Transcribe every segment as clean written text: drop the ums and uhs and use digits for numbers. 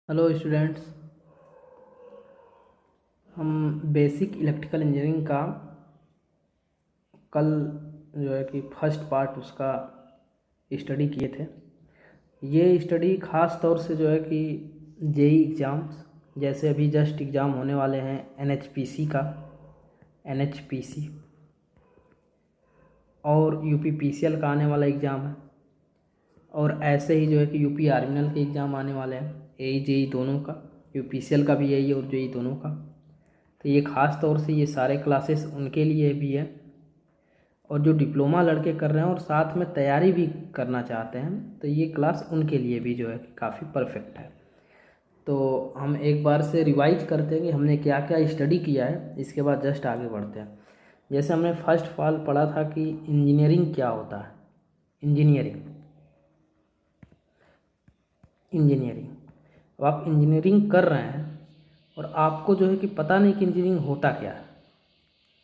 Hello students. हम basic electrical engineering का कल जो है कि फर्स्ट पार्ट उसका स्टडी किए थे। ये स्टडी ख़ास तौर से जो है कि जेई एग्ज़ाम्स, जैसे अभी जस्ट एग्ज़ाम होने वाले हैं एनएचपीसी का, एनएचपीसी और यूपीपीसीएल का आने वाला एग्ज़ाम है, और ऐसे ही जो है कि यूपी आर्मिनल के एग्ज़ाम आने वाले हैं, एई जेई दोनों का, यूपीसीएल का भी यही और जेई दोनों का। तो ये ख़ास तौर से ये सारे क्लासेस उनके लिए भी है, और जो डिप्लोमा लड़के कर रहे हैं और साथ में तैयारी भी करना चाहते हैं तो ये क्लास उनके लिए भी जो है काफ़ी परफेक्ट है। तो हम एक बार से रिवाइज करते हैं कि हमने क्या क्या स्टडी किया है, इसके बाद जस्ट आगे बढ़ते हैं। जैसे हमने फर्स्ट ऑफ ऑल पढ़ा था कि इंजीनियरिंग क्या होता है। इंजीनियरिंग इंजीनियरिंग अब आप इंजीनियरिंग कर रहे हैं और आपको जो है कि पता नहीं कि इंजीनियरिंग होता क्या है।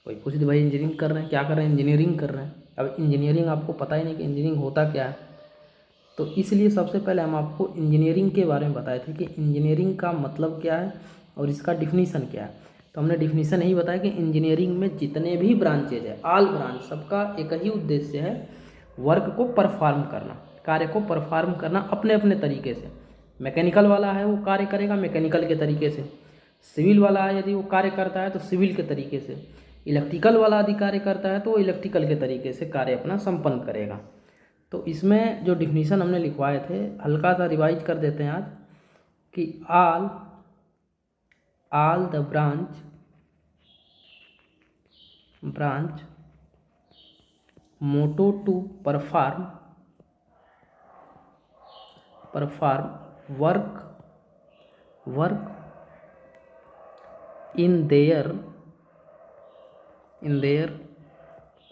कोई पूछ दे भाई इंजीनियरिंग कर रहे हैं, क्या कर रहे हैं? इंजीनियरिंग कर रहे हैं। अब इंजीनियरिंग आपको पता ही नहीं कि इंजीनियरिंग होता क्या है, तो इसलिए सबसे पहले हम आपको इंजीनियरिंग के बारे में बताए थे कि इंजीनियरिंग का मतलब क्या है और इसका डिफिनीसन क्या है। तो हमने डिफिनीसन यही बताया कि इंजीनियरिंग में जितने भी ब्रांचेज है, ऑल ब्रांच, सबका एक ही उद्देश्य है, वर्क को परफॉर्म करना, कार्य को परफॉर्म करना अपने अपने तरीके से। मैकेनिकल वाला है वो कार्य करेगा मैकेनिकल के तरीके से, सिविल वाला है यदि वो कार्य करता है तो सिविल के तरीके से, इलेक्ट्रिकल वाला यदि कार्य करता है तो वो इलेक्ट्रिकल के तरीके से कार्य अपना संपन्न करेगा। तो इसमें जो डिफिनीशन हमने लिखवाए थे हल्का सा रिवाइज कर देते हैं आज कि all the branch motto to perform work in their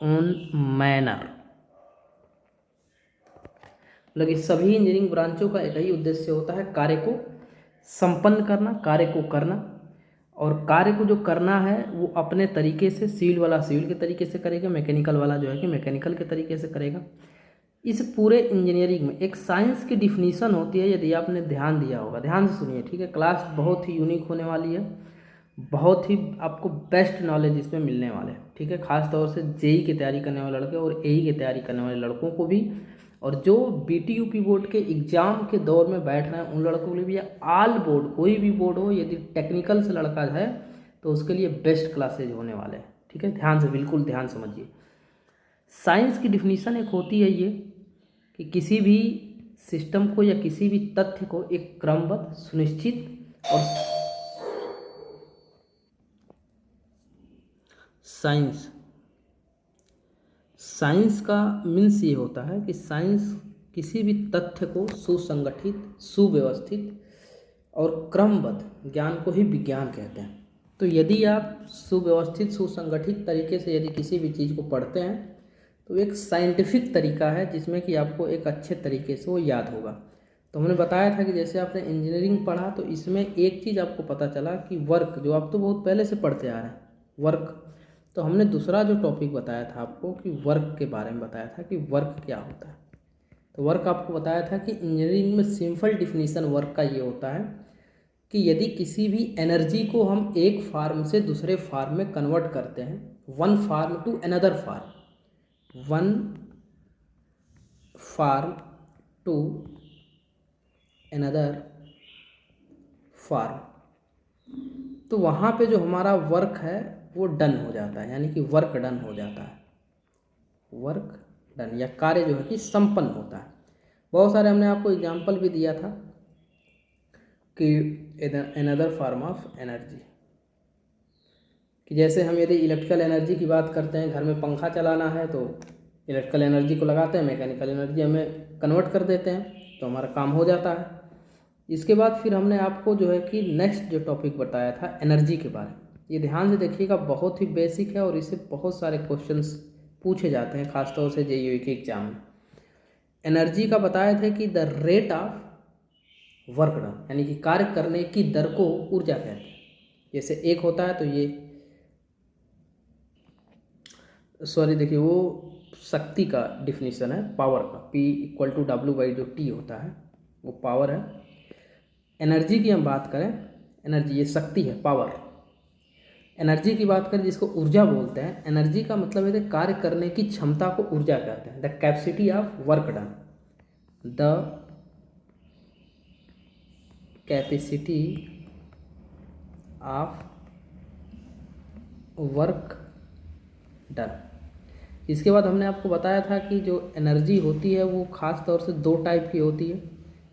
own manner. मतलब इस सभी इंजीनियरिंग ब्रांचों का एक ही उद्देश्य होता है, कार्य को संपन्न करना, कार्य को करना, और कार्य को जो करना है वो अपने तरीके से, सिविल वाला सिविल के तरीके से करेगा, मैकेनिकल वाला जो है कि मैकेनिकल के तरीके से करेगा। इस पूरे इंजीनियरिंग में एक साइंस की डिफिनीशन होती है, यदि आपने ध्यान दिया होगा, ध्यान से सुनिए, ठीक है। क्लास बहुत ही यूनिक होने वाली है, बहुत ही आपको बेस्ट नॉलेज इसमें मिलने वाले हैं, ठीक है। खास तौर से जेई की तैयारी करने वाले लड़के और एई की तैयारी करने वाले लड़कों को भी, और जो बीटी यूपी बोर्ड के एग्ज़ाम के दौर में बैठ रहे हैं उन लड़कों के लिए भी, ऑल बोर्ड, कोई भी बोर्ड हो, यदि टेक्निकल से लड़का है तो उसके लिए बेस्ट क्लासेज होने वाले हैं, ठीक है। ध्यान से, बिल्कुल ध्यान समझिए। साइंस की डिफिनीशन एक होती है ये कि किसी भी सिस्टम को या किसी भी तथ्य को एक क्रमबद्ध, सुनिश्चित और साइंस का मीन्स ये होता है कि साइंस किसी भी तथ्य को सुसंगठित, सुव्यवस्थित और क्रमबद्ध ज्ञान को ही विज्ञान कहते हैं। तो यदि आप सुव्यवस्थित, सुसंगठित तरीके से यदि किसी भी चीज़ को पढ़ते हैं तो एक साइंटिफिक तरीका है जिसमें कि आपको एक अच्छे तरीके से वो याद होगा। तो हमने बताया था कि जैसे आपने इंजीनियरिंग पढ़ा तो इसमें एक चीज़ आपको पता चला कि वर्क, जो आप तो बहुत पहले से पढ़ते आ रहे हैं, वर्क। तो हमने दूसरा जो टॉपिक बताया था आपको कि वर्क के बारे में बताया था कि वर्क क्या होता है। तो वर्क आपको बताया था कि इंजीनियरिंग में सिंपल डिफिनीशन वर्क का ये होता है कि यदि किसी भी एनर्जी को हम एक फार्म से दूसरे फार्म में कन्वर्ट करते हैं, one form to another form, one form to another form, तो वहाँ पे जो हमारा वर्क है वो डन हो जाता है, यानी कि वर्क डन हो जाता है, वर्क डन, या कार्य जो है कि संपन्न होता है। बहुत सारे हमने आपको एग्जाम्पल भी दिया था कि अनदर फॉर्म ऑफ एनर्जी, कि जैसे हम यदि इलेक्ट्रिकल एनर्जी की बात करते हैं, घर में पंखा चलाना है तो इलेक्ट्रिकल एनर्जी को लगाते हैं, मैकेनिकल एनर्जी हमें कन्वर्ट कर देते हैं तो हमारा काम हो जाता है। इसके बाद फिर हमने आपको जो है कि नेक्स्ट जो टॉपिक बताया था एनर्जी के बारे में, ये ध्यान से देखिएगा, बहुत ही बेसिक है और इससे बहुत सारे क्वेश्चंस पूछे जाते हैं, खासतौर से जेईई के एग्जाम में। एनर्जी का बताए थे कि the rate of work done, यानी कि कार्य करने की दर को ऊर्जा कहते हैं। जैसे एक होता है तो ये, सॉरी देखिए, वो शक्ति का डिफिनीशन है, पावर का, P = W/T होता है, वो पावर है। एनर्जी की हम बात करें, एनर्जी ये शक्ति है, पावर। एनर्जी की बात करें जिसको ऊर्जा बोलते हैं, एनर्जी का मतलब है कार्य करने की क्षमता को ऊर्जा कहते हैं। The capacity of work done, the capacity of work done. इसके बाद हमने आपको बताया था कि जो एनर्जी होती है वो ख़ास तौर से दो टाइप की होती है,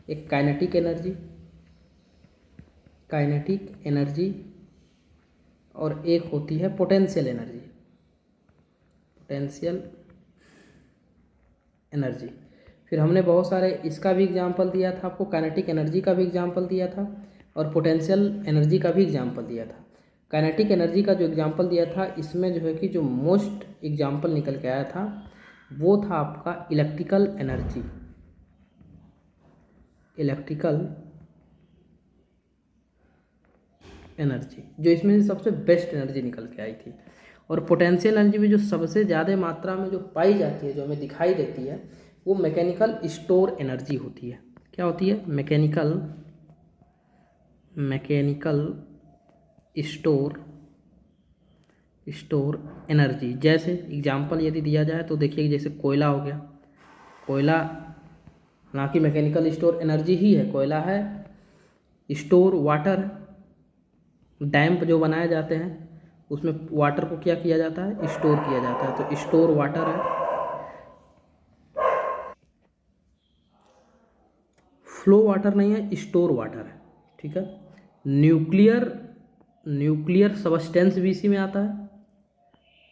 एक काइनेटिक एनर्जी, काइनेटिक एनर्जी, और एक होती है पोटेंशियल एनर्जी, पोटेंशियल एनर्जी। फिर हमने बहुत सारे इसका भी एग्जांपल दिया था आपको, काइनेटिक एनर्जी का भी एग्जांपल दिया था और पोटेंशियल एनर्जी का भी एग्जांपल दिया था। काइनेटिक एनर्जी का जो एग्जांपल दिया था इसमें जो है कि जो मोस्ट एग्जांपल निकल के आया था वो था आपका इलेक्ट्रिकल एनर्जी, इलेक्ट्रिकल एनर्जी जो इसमें से सबसे बेस्ट एनर्जी निकल के आई थी। और पोटेंशियल एनर्जी में जो सबसे ज़्यादा मात्रा में जो पाई जाती है, जो हमें दिखाई देती है, वो मैकेनिकल स्टोर एनर्जी होती है। क्या होती है? Mechanical store energy. जैसे एग्जांपल यदि दिया जाए तो देखिए जैसे कोयला हो गया, कोयला ना कि मैकेनिकल स्टोर एनर्जी ही है, कोयला है, स्टोर वाटर, डैम जो बनाए जाते हैं उसमें वाटर को क्या किया जाता है? स्टोर किया जाता है, तो स्टोर वाटर है। फ्लो वाटर नहीं है, स्टोर वाटर है, ठीक है। न्यूक्लियर सबस्टेंस भी इसी में आता है,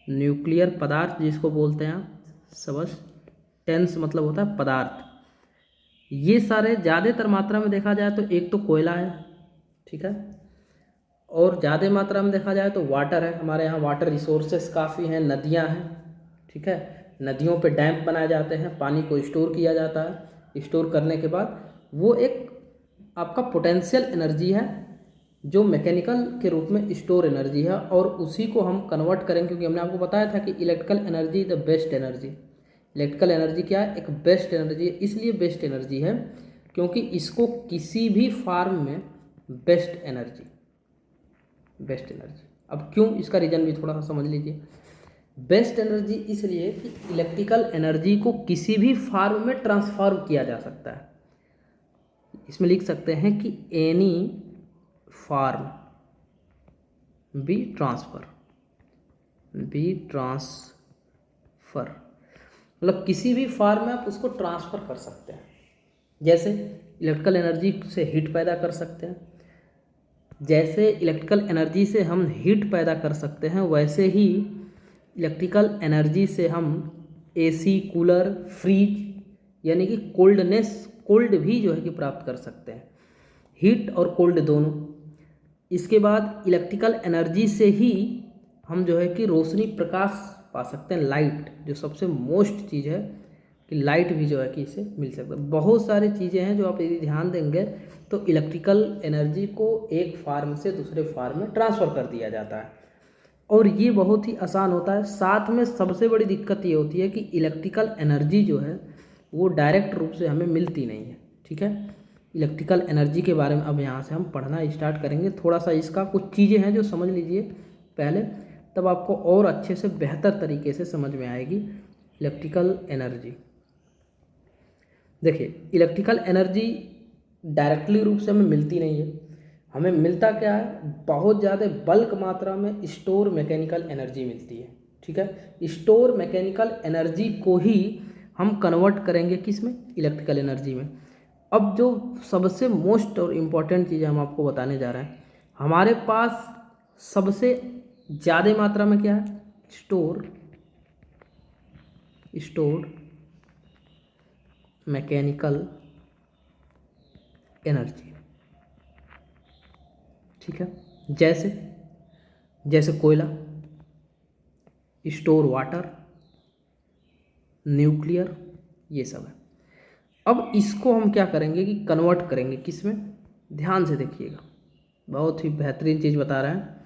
न्यूक्लियर पदार्थ जिसको बोलते हैं आप, सबस्टेंस मतलब होता है पदार्थ। ये सारे ज़्यादातर मात्रा में देखा जाए तो एक तो कोयला है, ठीक है, और ज़्यादा मात्रा में देखा जाए तो वाटर है। हमारे यहाँ वाटर रिसोर्सेस काफ़ी हैं, नदियाँ हैं, ठीक है, नदियों पे डैम बनाए जाते हैं, पानी को स्टोर किया जाता है। स्टोर करने के बाद वो एक आपका पोटेंशियल एनर्जी है जो मैकेनिकल के रूप में स्टोर एनर्जी है, और उसी को हम कन्वर्ट करेंगे, क्योंकि हमने आपको बताया था कि electrical energy the best energy. Electrical energy क्या है? एक बेस्ट एनर्जी है। इसलिए बेस्ट एनर्जी है क्योंकि इसको किसी भी फॉर्म में बेस्ट एनर्जी। अब क्यों, इसका रीज़न भी थोड़ा सा समझ लीजिए। बेस्ट एनर्जी इसलिए कि इलेक्ट्रिकल एनर्जी को किसी भी फॉर्म में ट्रांसफॉर्म किया जा सकता है। इसमें लिख सकते हैं कि एनी फॉर्म बी ट्रांसफर, मतलब किसी भी फॉर्म में आप उसको ट्रांसफ़र कर सकते हैं। जैसे इलेक्ट्रिकल एनर्जी से हीट पैदा कर सकते हैं, जैसे इलेक्ट्रिकल एनर्जी से हम हीट पैदा कर सकते हैं, वैसे ही इलेक्ट्रिकल एनर्जी से हम एसी, कूलर, फ्रीज यानी कि कोल्ड भी जो है कि प्राप्त कर सकते हैं, हीट और कोल्ड दोनों। इसके बाद इलेक्ट्रिकल एनर्जी से ही हम जो है कि रोशनी, प्रकाश पा सकते हैं, लाइट, जो सबसे मोस्ट चीज़ है कि लाइट भी जो है कि इससे मिल सकता है। बहुत सारी चीज़ें हैं जो आप यदि ध्यान देंगे तो इलेक्ट्रिकल एनर्जी को एक फार्म से दूसरे फार्म में ट्रांसफ़र कर दिया जाता है, और ये बहुत ही आसान होता है। साथ में सबसे बड़ी दिक्कत ये होती है कि इलेक्ट्रिकल एनर्जी जो है वो डायरेक्ट रूप से हमें मिलती नहीं है, ठीक है। इलेक्ट्रिकल एनर्जी के बारे में अब यहाँ से हम पढ़ना स्टार्ट करेंगे। थोड़ा सा इसका कुछ चीज़ें हैं जो समझ लीजिए पहले, तब आपको और अच्छे से बेहतर तरीके से समझ में आएगी इलेक्ट्रिकल एनर्जी। देखिए, इलेक्ट्रिकल एनर्जी डायरेक्टली रूप से हमें मिलती नहीं है, हमें मिलता क्या है? बहुत ज़्यादा बल्क मात्रा में स्टोर मैकेनिकल एनर्जी मिलती है, ठीक है। स्टोर मैकेनिकल एनर्जी को ही हम कन्वर्ट करेंगे किस में? इलेक्ट्रिकल एनर्जी में। अब जो सबसे मोस्ट और इम्पॉर्टेंट चीज़ हम आपको बताने जा रहे हैं, हमारे पास सबसे ज़्यादा मात्रा में क्या है? स्टोर मैकेनिकल एनर्जी, ठीक है। जैसे कोयला, स्टोर वाटर, न्यूक्लियर, ये सब है। अब इसको हम क्या करेंगे कि कन्वर्ट करेंगे किस में? ध्यान से देखिएगा, बहुत ही बेहतरीन चीज़ बता रहे हैं।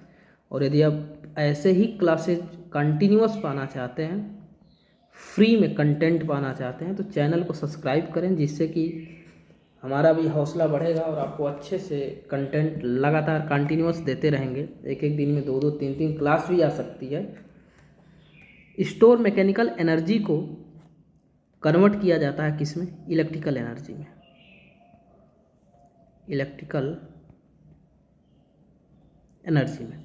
और यदि आप ऐसे ही क्लासेज कंटिन्यूअस पाना चाहते हैं, फ्री में कंटेंट पाना चाहते हैं, तो चैनल को सब्सक्राइब करें, जिससे कि हमारा भी हौसला बढ़ेगा और आपको अच्छे से कंटेंट लगातार कंटिन्यूअस देते रहेंगे। एक एक दिन में 2-2 3-3 क्लास भी आ सकती है। स्टोर मैकेनिकल एनर्जी को कन्वर्ट किया जाता है किस में? इलेक्ट्रिकल एनर्जी में। इलेक्ट्रिकल एनर्जी में,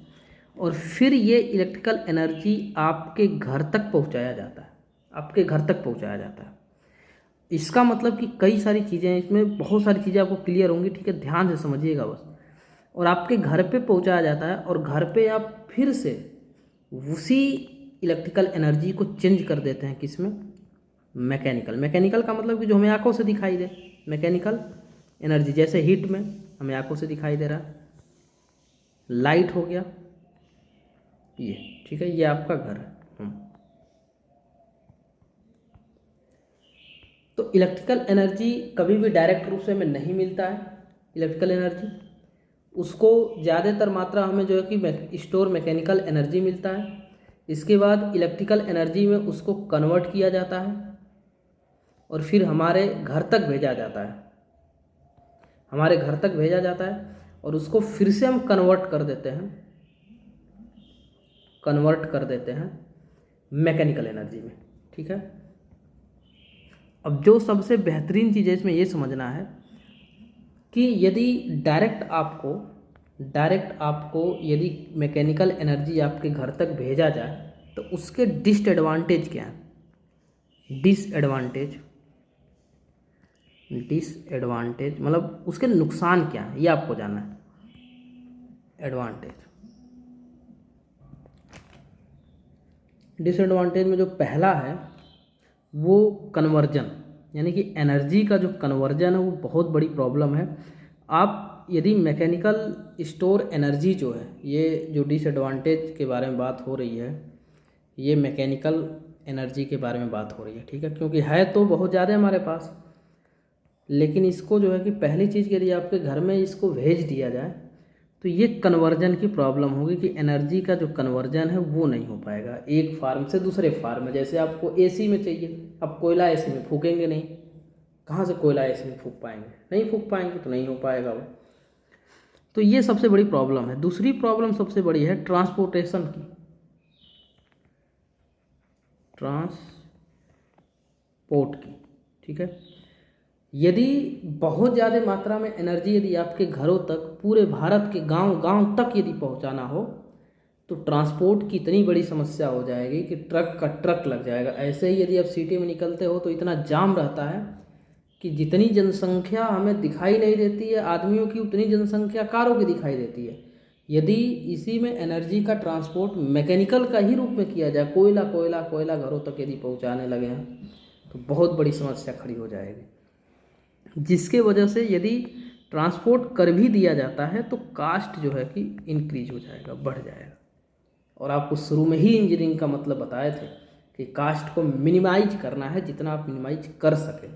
और फिर ये इलेक्ट्रिकल एनर्जी आपके घर तक पहुंचाया जाता है। आपके घर तक पहुंचाया जाता है। इसका मतलब कि कई सारी चीज़ें हैं इसमें, बहुत सारी चीज़ें आपको क्लियर होंगी, ठीक है, ध्यान से समझिएगा बस। और आपके घर पे पहुंचाया जाता है और घर पे आप फिर से उसी इलेक्ट्रिकल एनर्जी को चेंज कर देते हैं किस में? मैकेनिकल। मैकेनिकल का मतलब कि जो हमें आंखों से दिखाई दे, मैकेनिकल एनर्जी। जैसे हीट में हमें आंखों से दिखाई दे रहा, लाइट हो गया ये, ठीक है, ये आपका घर है। तो इलेक्ट्रिकल एनर्जी कभी भी डायरेक्ट रूप से हमें नहीं मिलता है। इलेक्ट्रिकल एनर्जी उसको ज़्यादातर मात्रा हमें जो है कि स्टोर मैकेनिकल एनर्जी मिलता है। इसके बाद इलेक्ट्रिकल एनर्जी में उसको कन्वर्ट किया जाता है और फिर हमारे घर तक भेजा जाता है। हमारे घर तक भेजा जाता है और उसको फिर से हम कन्वर्ट कर देते हैं मैकेनिकल एनर्जी में, ठीक है। अब जो सबसे बेहतरीन चीज़ है इसमें ये समझना है कि यदि डायरेक्ट आपको यदि मैकेनिकल एनर्जी आपके घर तक भेजा जाए तो उसके डिसएडवांटेज क्या है? डिसएडवांटेज मतलब उसके नुकसान क्या है, ये आपको जानना है। डिसएडवांटेज में जो पहला है वो कन्वर्जन, यानी कि एनर्जी का जो कन्वर्जन है वो बहुत बड़ी प्रॉब्लम है। आप यदि मैकेनिकल स्टोर एनर्जी जो है, ये जो डिसएडवांटेज के बारे में बात हो रही है, ये मैकेनिकल एनर्जी के बारे में बात हो रही है, ठीक है, क्योंकि है तो बहुत ज़्यादा हमारे पास, लेकिन इसको जो है कि पहली चीज़ यदि आपके घर में इसको भेज दिया जाए तो ये कन्वर्जन की प्रॉब्लम होगी कि एनर्जी का जो कन्वर्जन है वो नहीं हो पाएगा एक फार्म से दूसरे फार्म में। जैसे आपको एसी में चाहिए, अब कोयला एसी में फूकेंगे नहीं, कहाँ से कोयला एसी में फूक पाएंगे? नहीं फूक पाएंगे, तो नहीं हो पाएगा वो। तो ये सबसे बड़ी प्रॉब्लम है। दूसरी प्रॉब्लम सबसे बड़ी है ट्रांसपोर्टेशन की, ट्रांसपोर्ट की, ठीक है। यदि बहुत ज़्यादा मात्रा में एनर्जी यदि आपके घरों तक, पूरे भारत के गांव-गांव तक यदि पहुंचाना हो तो ट्रांसपोर्ट की इतनी बड़ी समस्या हो जाएगी कि ट्रक का ट्रक लग जाएगा। ऐसे ही यदि आप सिटी में निकलते हो तो इतना जाम रहता है कि जितनी जनसंख्या हमें दिखाई नहीं देती है आदमियों की, उतनी जनसंख्या कारों की दिखाई देती है। यदि इसी में एनर्जी का ट्रांसपोर्ट मैकेनिकल का ही रूप में किया जाए, कोयला कोयला कोयला घरों तक यदि पहुँचाने लगे हैं तो बहुत बड़ी समस्या खड़ी हो जाएगी, जिसके वजह से यदि ट्रांसपोर्ट कर भी दिया जाता है तो कास्ट जो है कि इंक्रीज हो जाएगा, बढ़ जाएगा। और आपको शुरू में ही इंजीनियरिंग का मतलब बताए थे कि कास्ट को मिनिमाइज करना है, जितना आप मिनिमाइज कर सकें,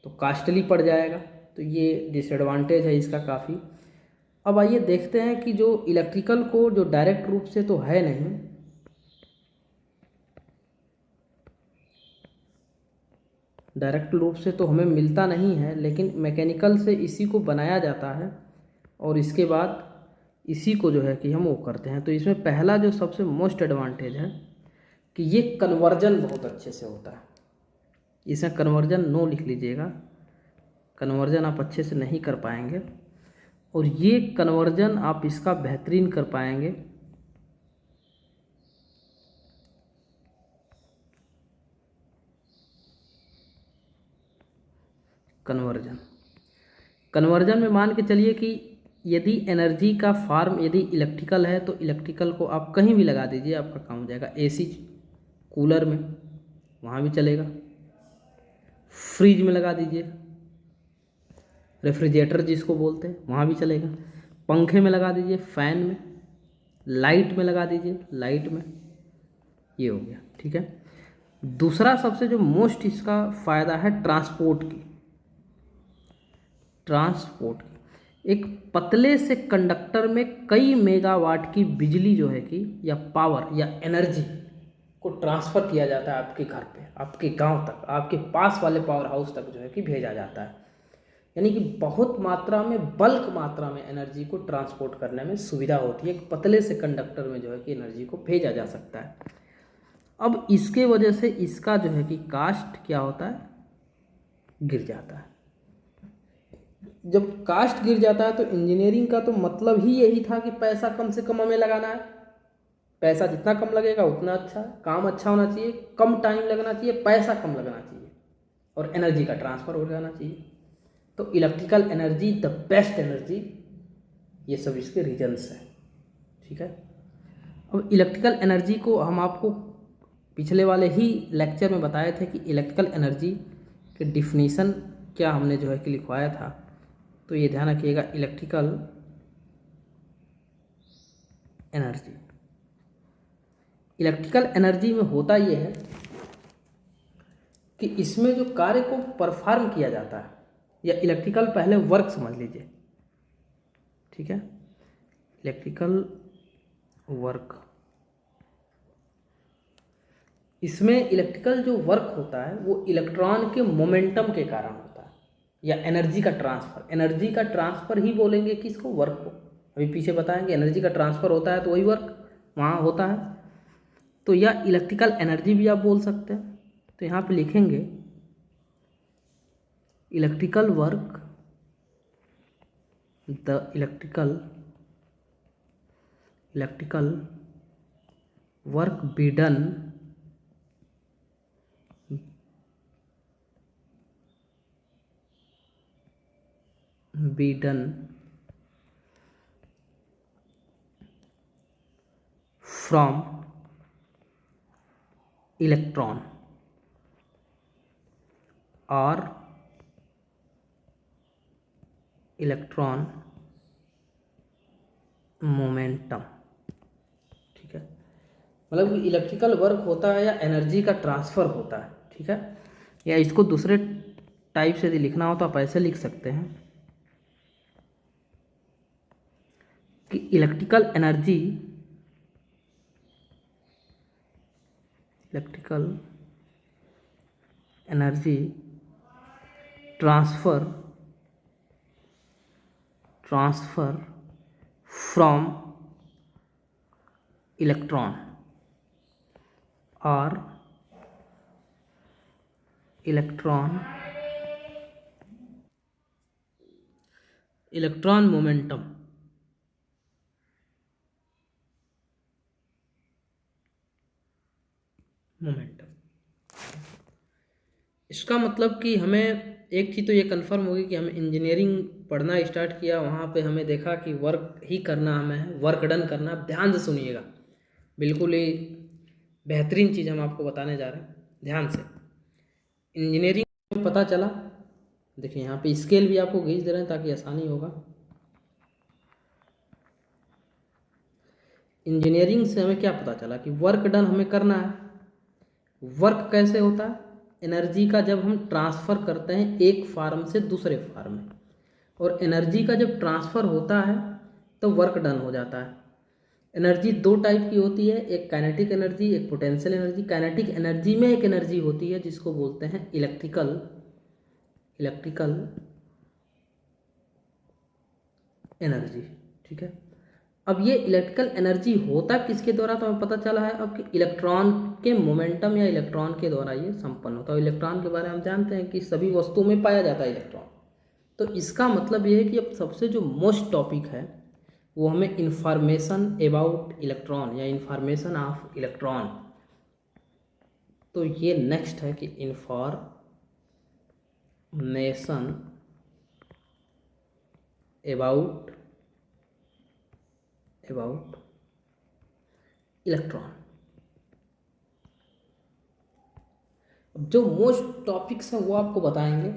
तो कास्टली पड़ जाएगा। तो ये डिसएडवांटेज है इसका काफ़ी। अब आइए देखते हैं कि जो इलेक्ट्रिकल को जो डायरेक्ट रूप से तो है नहीं, डायरेक्ट रूप से तो हमें मिलता नहीं है, लेकिन मैकेनिकल से इसी को बनाया जाता है और इसके बाद इसी को जो है कि हम वो करते हैं। तो इसमें पहला जो सबसे मोस्ट एडवांटेज है कि ये कन्वर्जन बहुत अच्छे से होता है। इसमें कन्वर्जन नो लिख लीजिएगा, कन्वर्जन आप अच्छे से नहीं कर पाएंगे, और ये कन्वर्जन आप इसका बेहतरीन कर पाएंगे कन्वर्जन में मान के चलिए कि यदि एनर्जी का फॉर्म यदि इलेक्ट्रिकल है तो इलेक्ट्रिकल को आप कहीं भी लगा दीजिए, आपका काम हो जाएगा। एसी कूलर में, वहाँ भी चलेगा। फ्रिज में लगा दीजिए, रेफ्रिजरेटर जिसको बोलते हैं, वहाँ भी चलेगा। पंखे में लगा दीजिए, फैन में, लाइट में लगा दीजिए, लाइट में, ये हो गया, ठीक है। दूसरा सबसे जो मोस्ट इसका फ़ायदा है ट्रांसपोर्ट की। एक पतले से कंडक्टर में कई मेगावाट की बिजली जो है कि या पावर या एनर्जी को ट्रांसफ़र किया जाता है आपके घर पे, आपके गांव तक, आपके पास वाले पावर हाउस तक जो है कि भेजा जाता है। यानी कि बहुत मात्रा में, बल्क मात्रा में एनर्जी को ट्रांसपोर्ट करने में सुविधा होती है। एक पतले से कंडक्टर में जो है कि एनर्जी को भेजा जा सकता है। अब इसके वजह से इसका जो है कि कास्ट क्या होता है, गिर जाता है। जब कास्ट गिर जाता है तो इंजीनियरिंग का तो मतलब ही यही था कि पैसा कम से कम हमें लगाना है। पैसा जितना कम लगेगा उतना अच्छा है, काम अच्छा होना चाहिए, कम टाइम लगना चाहिए, पैसा कम लगना चाहिए और एनर्जी का ट्रांसफ़र हो जाना चाहिए। तो electrical energy the best energy, ये सब इसके रीजन्स हैं। ठीक है, अब इलेक्ट्रिकल एनर्जी को हम आपको पिछले वाले ही लेक्चर में बताए थे कि इलेक्ट्रिकल एनर्जी के डिफिनीसन क्या हमने जो है कि लिखवाया था। तो ये ध्यान रखिएगा, इलेक्ट्रिकल एनर्जी, इलेक्ट्रिकल एनर्जी में होता ये है कि इसमें जो कार्य को परफॉर्म किया जाता है, या इलेक्ट्रिकल, पहले वर्क समझ लीजिए। ठीक है, इलेक्ट्रिकल वर्क, इसमें इलेक्ट्रिकल जो वर्क होता है वो इलेक्ट्रॉन के मोमेंटम के कारण होता है, या एनर्जी का ट्रांसफ़र। एनर्जी का ट्रांसफ़र ही बोलेंगे कि इसको वर्क को, अभी पीछे बताएंगे। एनर्जी का ट्रांसफ़र होता है तो वही वर्क वहाँ होता है। तो या इलेक्ट्रिकल एनर्जी भी आप बोल सकते हैं। तो यहाँ पे लिखेंगे electrical work, the electrical work be done from electron or electron momentum। ठीक है, मतलब इलेक्ट्रिकल वर्क होता है या एनर्जी का ट्रांसफ़र होता है। ठीक है, या इसको दूसरे टाइप से यदि लिखना हो तो आप ऐसे लिख सकते हैं कि electrical energy transfer from electron और इलेक्ट्रॉन मोमेंटम। इसका मतलब कि हमें एक चीज़ तो ये कंफर्म होगी कि हमें इंजीनियरिंग पढ़ना स्टार्ट किया, वहाँ पे हमें देखा कि वर्क ही करना, हमें वर्क डन करना। ध्यान से सुनिएगा, बिल्कुल ही बेहतरीन चीज़ हम आपको बताने जा रहे हैं, ध्यान से। इंजीनियरिंग में पता चला, देखिए यहाँ पे स्केल भी आपको खींच दे रहे हैं ताकि आसानी होगा। इंजीनियरिंग से हमें क्या पता चला कि वर्क डन हमें करना है। वर्क कैसे होता है, एनर्जी का जब हम ट्रांसफ़र करते हैं एक फार्म से दूसरे फार्म में, और एनर्जी का जब ट्रांसफ़र होता है तो वर्क डन हो जाता है। एनर्जी दो टाइप की होती है, एक काइनेटिक एनर्जी, एक पोटेंशियल एनर्जी। काइनेटिक एनर्जी में एक एनर्जी होती है जिसको बोलते हैं इलेक्ट्रिकल एनर्जी। ठीक है, अब ये इलेक्ट्रिकल एनर्जी होता किसके द्वारा, तो हमें पता चला है अब कि इलेक्ट्रॉन के मोमेंटम या इलेक्ट्रॉन के द्वारा ये संपन्न होता है। इलेक्ट्रॉन के बारे में हम जानते हैं कि सभी वस्तुओं में पाया जाता है इलेक्ट्रॉन। तो इसका मतलब ये है कि अब सबसे जो मोस्ट टॉपिक है वो हमें इंफॉर्मेशन अबाउट इलेक्ट्रॉन या इंफॉर्मेशन ऑफ इलेक्ट्रॉन। तो ये नेक्स्ट है कि इंफॉर्मेशन अबाउट इलेक्ट्रॉन। जो मोस्ट टॉपिक्स हैं वो आपको बताएंगे,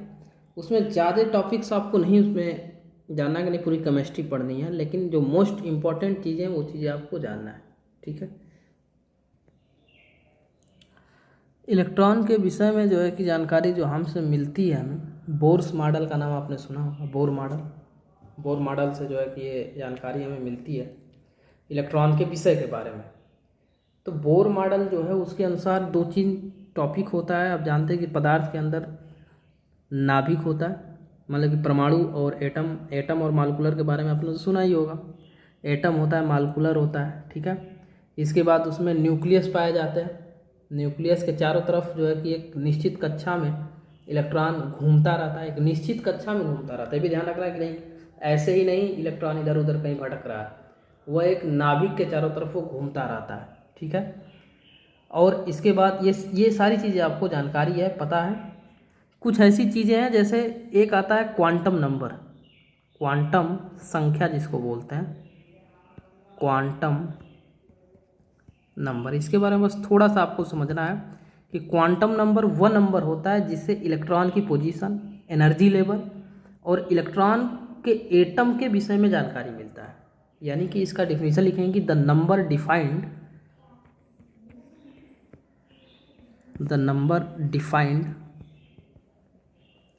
उसमें ज़्यादा टॉपिक्स आपको नहीं उसमें जानना कि नहीं, पूरी केमिस्ट्री पढ़नी है, लेकिन जो मोस्ट इम्पॉर्टेंट चीज़ें वो चीज़ें आपको जानना है। ठीक है, इलेक्ट्रॉन के विषय में जो है कि जानकारी जो हमसे मिलती है, हमें बोर्स मॉडल का नाम आपने सुना होगा। बोर मॉडल से जो है कि ये जानकारी हमें मिलती है इलेक्ट्रॉन के विषय के बारे में। तो बोर मॉडल जो है उसके अनुसार दो तीन टॉपिक होता है। आप जानते हैं कि पदार्थ के अंदर नाभिक होता है, मतलब कि परमाणु और एटम और मालिकुलर के बारे में आपने तो सुना ही होगा। एटम होता है, मालिकुलर होता है, ठीक है। इसके बाद उसमें न्यूक्लियस पाए जाते हैं। न्यूक्लियस के चारों तरफ जो है कि एक निश्चित कक्षा में इलेक्ट्रॉन घूमता रहता है, एक निश्चित कक्षा में घूमता रहता है। ये भी ध्यान रखना है कि नहीं ऐसे ही नहीं इलेक्ट्रॉन इधर उधर कहीं भटक रहा है, वह एक नाभिक के चारों तरफ वो घूमता रहता है, ठीक है। और इसके बाद ये सारी चीज़ें आपको जानकारी है, पता है। कुछ ऐसी चीज़ें हैं जैसे एक आता है क्वांटम नंबर, क्वांटम संख्या जिसको बोलते हैं, क्वांटम नंबर। इसके बारे में बस थोड़ा सा आपको समझना है कि क्वांटम नंबर वह नंबर होता है जिससे इलेक्ट्रॉन की पोजीशन, एनर्जी लेवल और इलेक्ट्रॉन के एटम के विषय में जानकारी मिलता है। यानी कि इसका डिफिनीशन लिखेंगे, द नंबर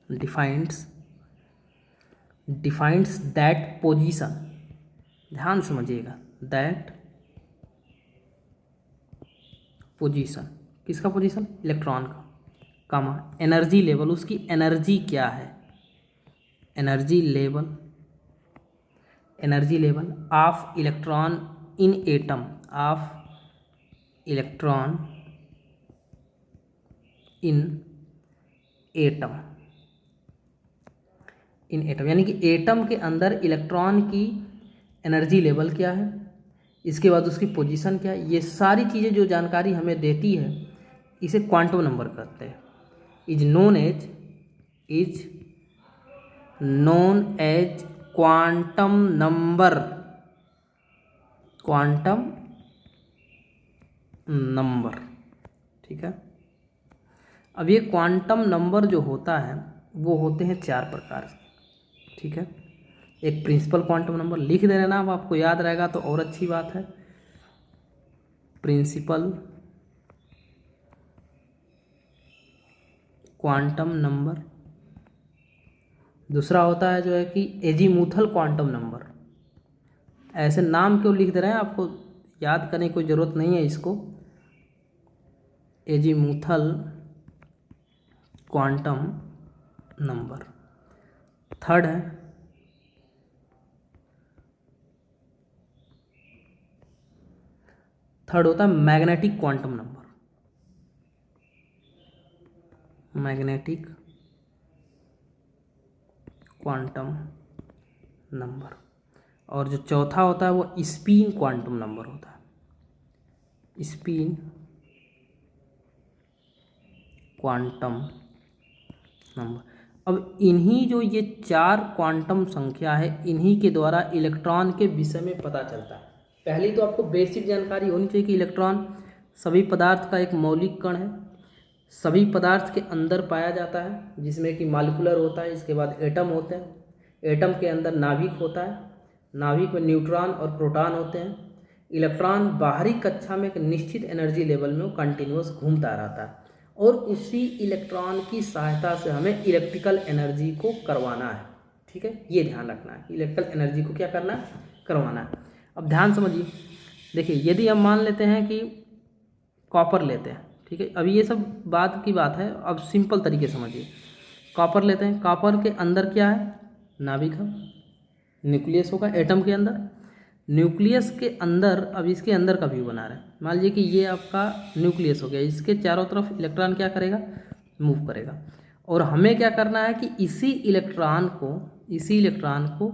डिफाइंड्स दैट पोजीशन, ध्यान समझिएगा, दैट पोजीशन, किसका पोजीशन, इलेक्ट्रॉन का, कामा एनर्जी लेवल, उसकी एनर्जी क्या है, energy level of electron in atom, of electron in atom, यानी कि एटम के अंदर इलेक्ट्रॉन की एनर्जी लेवल क्या है, इसके बाद उसकी पोजीशन क्या है, ये सारी चीज़ें जो जानकारी हमें देती है इसे क्वांटम नंबर कहते हैं। Is known as quantum number, ठीक है। अब ये क्वांटम नंबर जो होता है वो होते हैं 4 प्रकार से, ठीक है। एक प्रिंसिपल क्वांटम नंबर लिख दे ना, अब आपको याद रहेगा तो और अच्छी बात है। Principal quantum number. दूसरा होता है जो है कि एजीमुथल क्वांटम नंबर। ऐसे नाम क्यों लिख दे रहे हैं, आपको याद करने की कोई ज़रूरत नहीं है इसको। Azimuthal quantum number. थर्ड होता है magnetic quantum number, magnetic quantum number. और जो चौथा होता है वो स्पिन क्वांटम नंबर होता है, स्पिन क्वांटम नंबर। अब इन्हीं जो ये 4 क्वांटम संख्या है, इन्हीं के द्वारा इलेक्ट्रॉन के विषय में पता चलता है। पहली तो आपको बेसिक जानकारी होनी चाहिए कि इलेक्ट्रॉन सभी पदार्थ का एक मौलिक कण है, सभी पदार्थ के अंदर पाया जाता है, जिसमें कि मालिकुलर होता है, इसके बाद एटम होते हैं, एटम के अंदर नाभिक होता है, नाभिक में न्यूट्रॉन और प्रोटॉन होते हैं, इलेक्ट्रॉन बाहरी कक्षा में एक निश्चित एनर्जी लेवल में वो कंटिन्यूस घूमता रहता है, और उसी इलेक्ट्रॉन की सहायता से हमें इलेक्ट्रिकल एनर्जी को करवाना है, ठीक है। ये ध्यान रखना है, इलेक्ट्रिकल एनर्जी को क्या करना है, करवाना है। अब ध्यान समझिए, देखिए यदि हम मान लेते हैं कि कॉपर लेते हैं, ठीक है, अभी ये सब बात की बात है, अब सिंपल तरीके से समझिए। कॉपर लेते हैं, कॉपर के अंदर क्या है, नाभिक है, न्यूक्लियस होगा एटम के अंदर, न्यूक्लियस के अंदर, अब इसके अंदर का व्यू बना रहे हैं, मान लीजिए कि ये आपका न्यूक्लियस हो गया, इसके चारों तरफ इलेक्ट्रॉन क्या करेगा, मूव करेगा, और हमें क्या करना है कि इसी इलेक्ट्रॉन को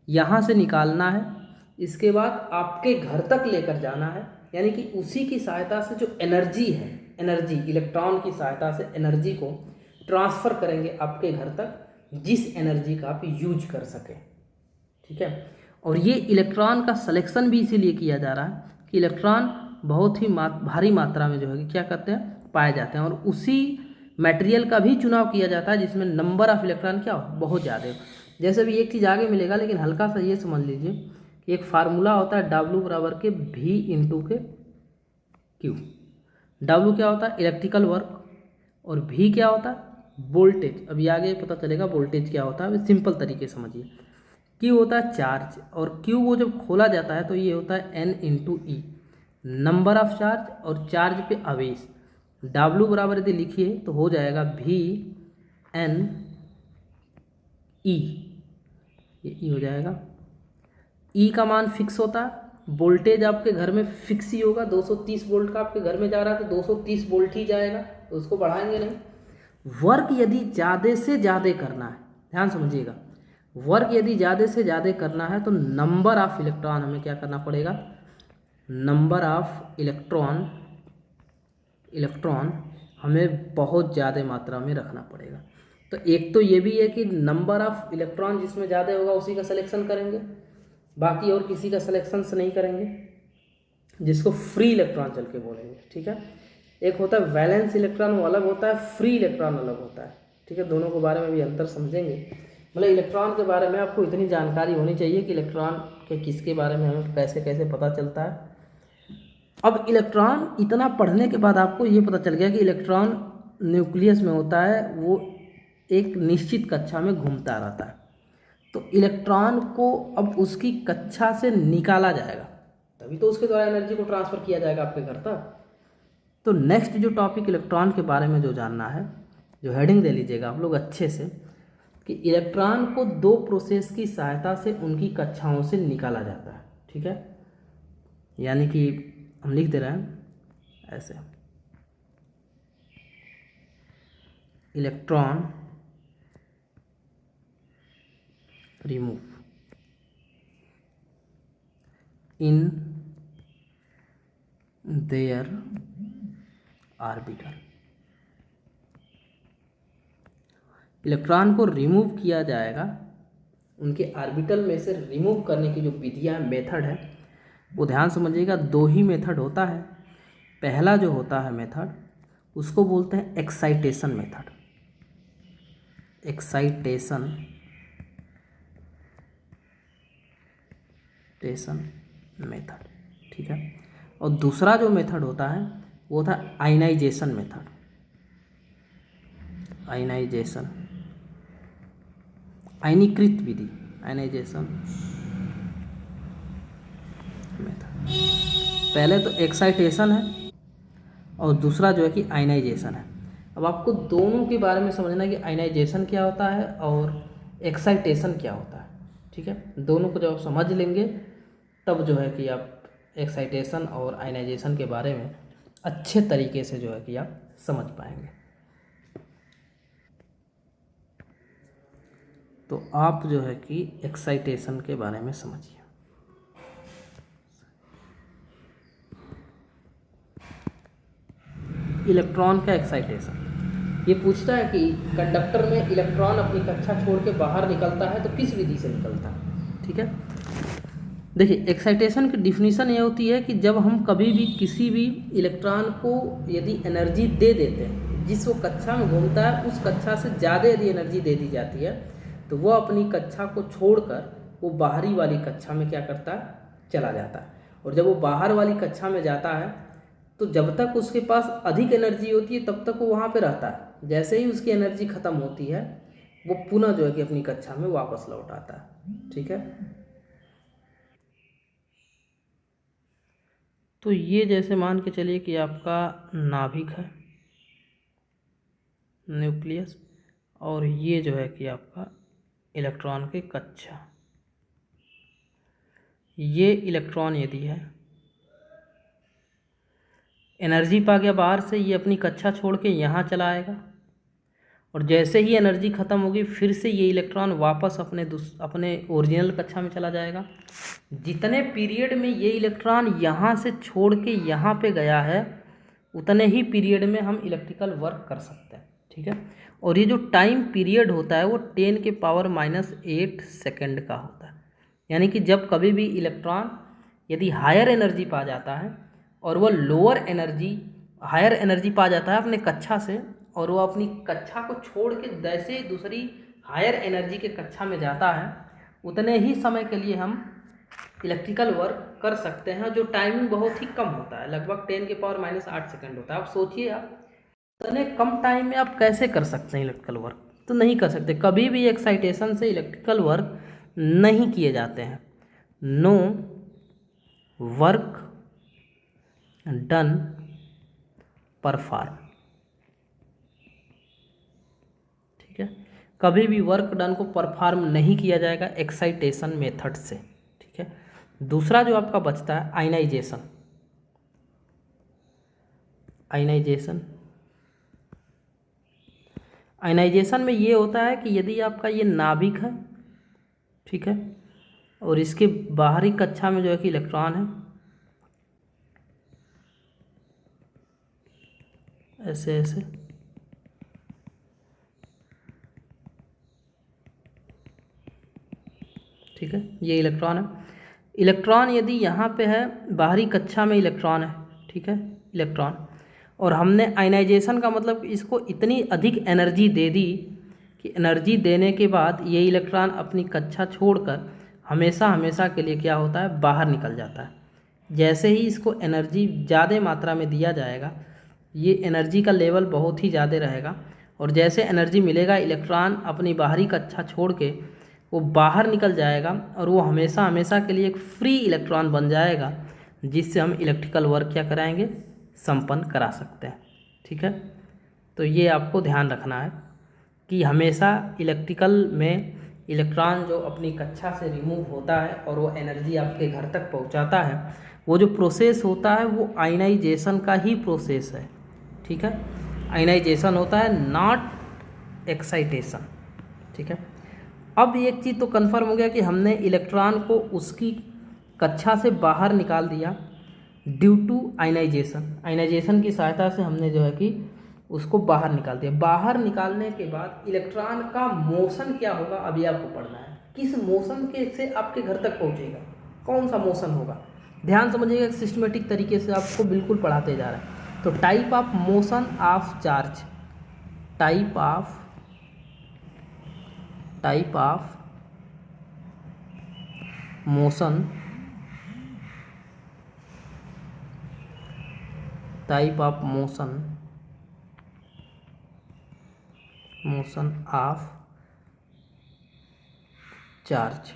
यहाँ से निकालना है, इसके बाद आपके घर तक लेकर जाना है, यानी कि उसी की सहायता से जो एनर्जी है, एनर्जी इलेक्ट्रॉन की सहायता से एनर्जी को ट्रांसफ़र करेंगे आपके घर तक, जिस एनर्जी का आप यूज कर सकें, ठीक है। और ये इलेक्ट्रॉन का सिलेक्शन भी इसीलिए किया जा रहा है कि इलेक्ट्रॉन बहुत ही भारी मात्रा में जो है क्या करते हैं, पाए जाते हैं, और उसी मटेरियल का भी चुनाव किया जाता है जिसमें नंबर ऑफ इलेक्ट्रॉन क्या हो, बहुत ज़्यादा हो। जैसे भी एक चीज़ आगे मिलेगा, लेकिन हल्का सा ये समझ लीजिए कि एक फार्मूला होता है W बराबर के V इंटू के Q। W क्या होता है, इलेक्ट्रिकल वर्क, और V क्या होता है, वोल्टेज। अभी आगे पता चलेगा वोल्टेज क्या होता है, सिंपल तरीके समझिए। Q होता है चार्ज, और Q वो जब खोला जाता है तो ये होता है N into E, number of charge और चार्ज पे आवेश। W बराबर यदि लिखिए तो हो जाएगा V N ई, ये ई हो जाएगा। ई का मान फिक्स होता है, वोल्टेज आपके घर में फिक्स ही होगा, 230 वोल्ट का आपके घर में जा रहा है तो 230 वोल्ट ही जाएगा, तो उसको बढ़ाएंगे नहीं। वर्क यदि ज़्यादा से ज़्यादा करना है, ध्यान समझिएगा, वर्क यदि ज़्यादा से ज़्यादा करना है तो नंबर ऑफ इलेक्ट्रॉन हमें क्या करना पड़ेगा, नंबर ऑफ इलेक्ट्रॉन हमें बहुत ज़्यादा मात्रा में रखना पड़ेगा। तो एक तो ये भी है कि नंबर ऑफ इलेक्ट्रॉन जिसमें ज़्यादा होगा उसी का सिलेक्शन करेंगे, बाकी और किसी का सिलेक्शन से नहीं करेंगे, जिसको फ्री इलेक्ट्रॉन चल के बोलेंगे। ठीक है, एक होता है वैलेंस इलेक्ट्रॉन, वो अलग होता है, फ्री इलेक्ट्रॉन अलग होता है। ठीक है, दोनों के बारे में भी अंतर समझेंगे। मतलब इलेक्ट्रॉन के बारे में आपको इतनी जानकारी होनी चाहिए कि इलेक्ट्रॉन के किसके बारे में हमें कैसे कैसे पता चलता है। अब इलेक्ट्रॉन इतना पढ़ने के बाद आपको ये पता चल गया कि इलेक्ट्रॉन न्यूक्लियस में होता है, वो एक निश्चित कक्षा में घूमता रहता है। तो इलेक्ट्रॉन को अब उसकी कक्षा से निकाला जाएगा, तभी तो उसके द्वारा एनर्जी को ट्रांसफ़र किया जाएगा आपके घर तक। तो नेक्स्ट जो टॉपिक इलेक्ट्रॉन के बारे में जो जानना है, जो हेडिंग दे लीजिएगा आप लोग अच्छे से, कि इलेक्ट्रॉन को दो प्रोसेस की सहायता से उनकी कक्षाओं से निकाला जाता है। ठीक है, यानी कि हम लिख दे रहे हैं ऐसे, electron remove in their orbital. Electron को रिमूव किया जाएगा, उनके ऑर्बिटल में से रिमूव करने की जो विधियाँ मेथड है वो ध्यान समझिएगा। दो ही मेथड होता है। पहला जो होता है मेथड उसको बोलते हैं एक्साइटेशन मेथड, एक्साइटेशन मेथड। ठीक है, और दूसरा जो मेथड होता है वो था आयनाइजेशन मेथड, आयनाइजेशन, आयनीकृत विधि, आयनाइजेशन मेथड। पहले तो एक्साइटेशन है और दूसरा जो है कि आयनाइजेशन है। अब आपको दोनों के बारे में समझना है कि आयनाइजेशन क्या होता है और एक्साइटेशन क्या होता है। ठीक है, दोनों को जब आप समझ लेंगे तब जो है कि आप एक्साइटेशन और आयनाइजेशन के बारे में अच्छे तरीके से जो है कि आप समझ पाएंगे। तो आप जो है कि एक्साइटेशन के बारे में समझिए। इलेक्ट्रॉन का एक्साइटेशन, ये पूछता है कि कंडक्टर में इलेक्ट्रॉन अपनी कक्षा छोड़ के बाहर निकलता है तो किस विधि से निकलता है। ठीक है, देखिए एक्साइटेशन की डिफिनीशन ये होती है कि जब हम कभी भी किसी भी इलेक्ट्रॉन को यदि एनर्जी दे देते हैं, जिस वो कक्षा में घूमता है उस कक्षा से ज़्यादा यदि एनर्जी दे दी जाती है तो वो अपनी कक्षा को छोड़कर वो बाहरी वाली कक्षा में क्या करता है, चला जाता है। और जब वो बाहर वाली कक्षा में जाता है तो जब तक उसके पास अधिक एनर्जी होती है तब तक वो वहाँ पे रहता है। जैसे ही उसकी एनर्जी ख़त्म होती है वो पुनः जो है कि अपनी कक्षा में वापस लौट आता है। ठीक है, तो ये जैसे मान के चलिए कि आपका नाभिक है, न्यूक्लियस, और ये जो है कि आपका इलेक्ट्रॉन की कक्षा। ये इलेक्ट्रॉन यदि है, एनर्जी पा गया बाहर से, ये अपनी कक्षा छोड़ के यहाँ चला आएगा और जैसे ही एनर्जी ख़त्म होगी फिर से ये इलेक्ट्रॉन वापस अपने ओरिजिनल कक्षा में चला जाएगा। जितने पीरियड में ये इलेक्ट्रॉन यहाँ से छोड़ के यहाँ पे गया है उतने ही पीरियड में हम इलेक्ट्रिकल वर्क कर सकते हैं। ठीक है, और ये जो टाइम पीरियड होता है वो 10⁻⁸ सेकेंड का होता है। यानी कि जब कभी भी इलेक्ट्रॉन यदि हायर एनर्जी पा जाता है और वह हायर एनर्जी पा जाता है अपने कक्षा से, और वो अपनी कक्षा को छोड़ के जैसे ही दूसरी हायर एनर्जी के कक्षा में जाता है उतने ही समय के लिए हम इलेक्ट्रिकल वर्क कर सकते हैं, जो टाइमिंग बहुत ही कम होता है, लगभग 10⁻⁸ सेकेंड होता है। आप सोचिए आप इतने कम टाइम में आप कैसे कर सकते हैं इलेक्ट्रिकल वर्क, तो नहीं कर सकते। कभी भी एक्साइटेशन से इलेक्ट्रिकल वर्क नहीं किए जाते हैं। No work done perform. ठीक है, कभी भी वर्क डन को परफॉर्म नहीं किया जाएगा एक्साइटेशन मेथड से, ठीक है। दूसरा जो आपका बचता है आयनाइजेशन। आयनाइजेशन आयनाइजेशन में ये होता है कि यदि आपका ये नाभिक है, ठीक है, और इसके बाहरी कक्षा में जो है कि इलेक्ट्रॉन है, ऐसे ऐसे, ठीक है, ये इलेक्ट्रॉन है। इलेक्ट्रॉन यदि यहाँ पे है, बाहरी कक्षा में इलेक्ट्रॉन है, ठीक है, इलेक्ट्रॉन, और हमने आयनाइजेशन का मतलब इसको इतनी अधिक एनर्जी दे दी कि एनर्जी देने के बाद ये इलेक्ट्रॉन अपनी कक्षा छोड़कर हमेशा हमेशा के लिए क्या होता है, बाहर निकल जाता है। जैसे ही इसको एनर्जी ज़्यादा मात्रा में दिया जाएगा, ये एनर्जी का लेवल बहुत ही ज़्यादा रहेगा, और जैसे एनर्जी मिलेगा इलेक्ट्रॉन अपनी बाहरी कक्षा छोड़ के वो बाहर निकल जाएगा, और वो हमेशा हमेशा के लिए एक फ्री इलेक्ट्रॉन बन जाएगा, जिससे हम इलेक्ट्रिकल वर्क क्या कराएंगे, संपन्न करा सकते हैं, ठीक है। तो ये आपको ध्यान रखना है कि हमेशा इलेक्ट्रिकल में इलेक्ट्रॉन जो अपनी कक्षा से रिमूव होता है और वो एनर्जी आपके घर तक पहुंचाता है, वो जो प्रोसेस होता है वो आयनाइजेशन का ही प्रोसेस है, ठीक है। आयनाइजेशन होता है, नॉट एक्साइटेशन, ठीक है। अब एक चीज़ तो कन्फर्म हो गया कि हमने इलेक्ट्रॉन को उसकी कक्षा से बाहर निकाल दिया ड्यू टू आयनाइजेशन। आयनाइजेशन की सहायता से हमने जो है कि उसको बाहर निकाल दिया। बाहर निकालने के बाद इलेक्ट्रॉन का मोशन क्या होगा, अभी आपको पढ़ना है। किस मोशन के से आपके घर तक पहुंचेगा, कौन सा मोशन होगा, ध्यान समझिएगा, सिस्टमेटिक तरीके से आपको बिल्कुल पढ़ाते जा रहा है। तो type of motion of charge, type of motion, type of motion of charge,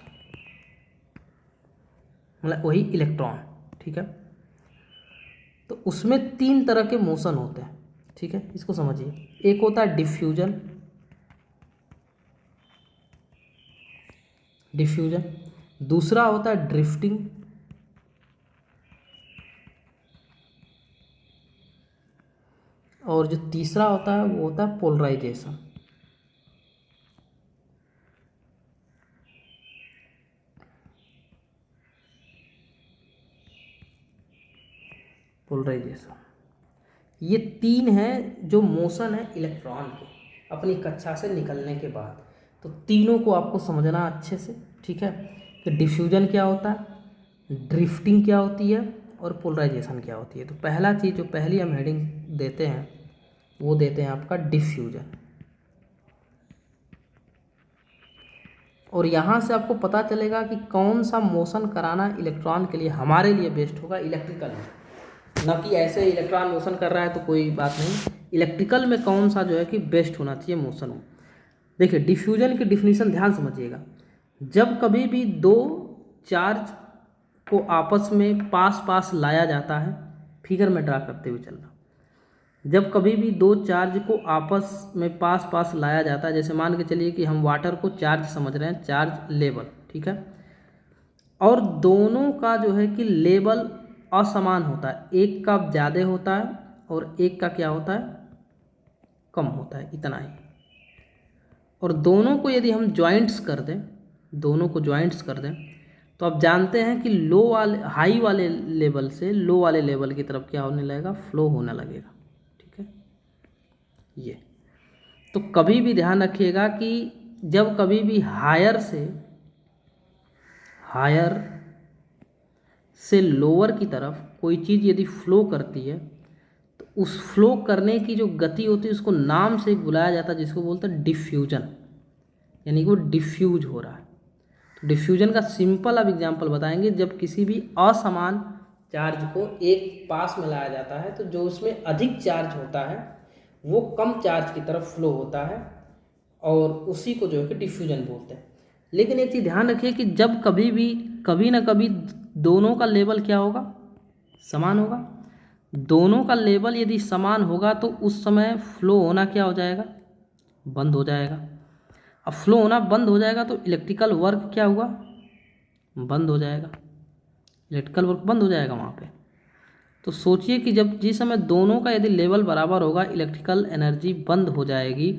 मतलब वही इलेक्ट्रॉन, ठीक है। तो उसमें 3 तरह के मोशन होते हैं, ठीक है, इसको समझिए। एक होता है डिफ्यूजन, दूसरा होता है ड्रिफ्टिंग, और जो तीसरा होता है वो होता है पोलराइजेशन। ये 3 हैं जो मोशन है इलेक्ट्रॉन के अपनी कक्षा से निकलने के बाद। तो तीनों को आपको समझना अच्छे से, ठीक है, कि डिफ्यूजन क्या होता है, ड्रिफ्टिंग क्या होती है, और पोलराइजेशन क्या होती है। तो पहला चीज़ जो पहली हम हेडिंग देते हैं वो देते हैं आपका डिफ्यूजन। और यहाँ से आपको पता चलेगा कि कौन सा मोशन कराना इलेक्ट्रॉन के लिए हमारे लिए बेस्ट होगा इलेक्ट्रिकल में। न कि ऐसे इलेक्ट्रॉन मोशन कर रहा है तो कोई बात नहीं, इलेक्ट्रिकल में कौन सा जो है कि बेस्ट होना चाहिए मोशन हो। देखिए डिफ्यूजन की डिफिनीशन ध्यान समझिएगा। जब कभी भी 2 चार्ज को आपस में पास पास लाया जाता है, फिगर में ड्रा करते हुए चलना, जब कभी भी 2 चार्ज को आपस में पास पास लाया जाता है, जैसे मान के चलिए कि हम वाटर को चार्ज समझ रहे हैं, चार्ज लेवल, ठीक है, और दोनों का जो है कि लेवल असमान होता है, एक का ज़्यादा होता है और एक का क्या होता है, कम होता है, इतना ही। और दोनों को यदि हम ज्वाइंट्स कर दें, दोनों को ज्वाइंट्स कर दें, तो आप जानते हैं कि लो वाले हाई वाले लेवल से लो वाले लेवल की तरफ क्या होने लगेगा, फ्लो होने लगेगा, ठीक है। ये तो कभी भी ध्यान रखिएगा कि जब कभी भी हायर से लोअर की तरफ कोई चीज़ यदि फ्लो करती है, तो उस फ्लो करने की जो गति होती है उसको नाम से एक बुलाया जाता है जिसको बोलते हैं डिफ्यूजन, यानी कि वो डिफ्यूज हो रहा है। तो डिफ्यूजन का सिंपल अब एग्जांपल बताएंगे। जब किसी भी असमान चार्ज को एक पास में लाया जाता है तो जो उसमें अधिक चार्ज होता है वो कम चार्ज की तरफ फ्लो होता है, और उसी को जो है कि डिफ्यूजन बोलते हैं। लेकिन एक चीज़ ध्यान रखिए कि जब कभी भी कभी ना कभी दोनों का लेवल क्या होगा, समान होगा। दोनों का लेवल यदि समान होगा तो उस समय फ्लो होना क्या हो जाएगा, बंद हो जाएगा। अब फ्लो होना बंद हो जाएगा तो इलेक्ट्रिकल वर्क क्या हुआ, बंद हो जाएगा, इलेक्ट्रिकल वर्क बंद हो जाएगा वहाँ पे। तो सोचिए कि जब जिस समय दोनों का यदि लेवल बराबर होगा, इलेक्ट्रिकल एनर्जी बंद हो जाएगी,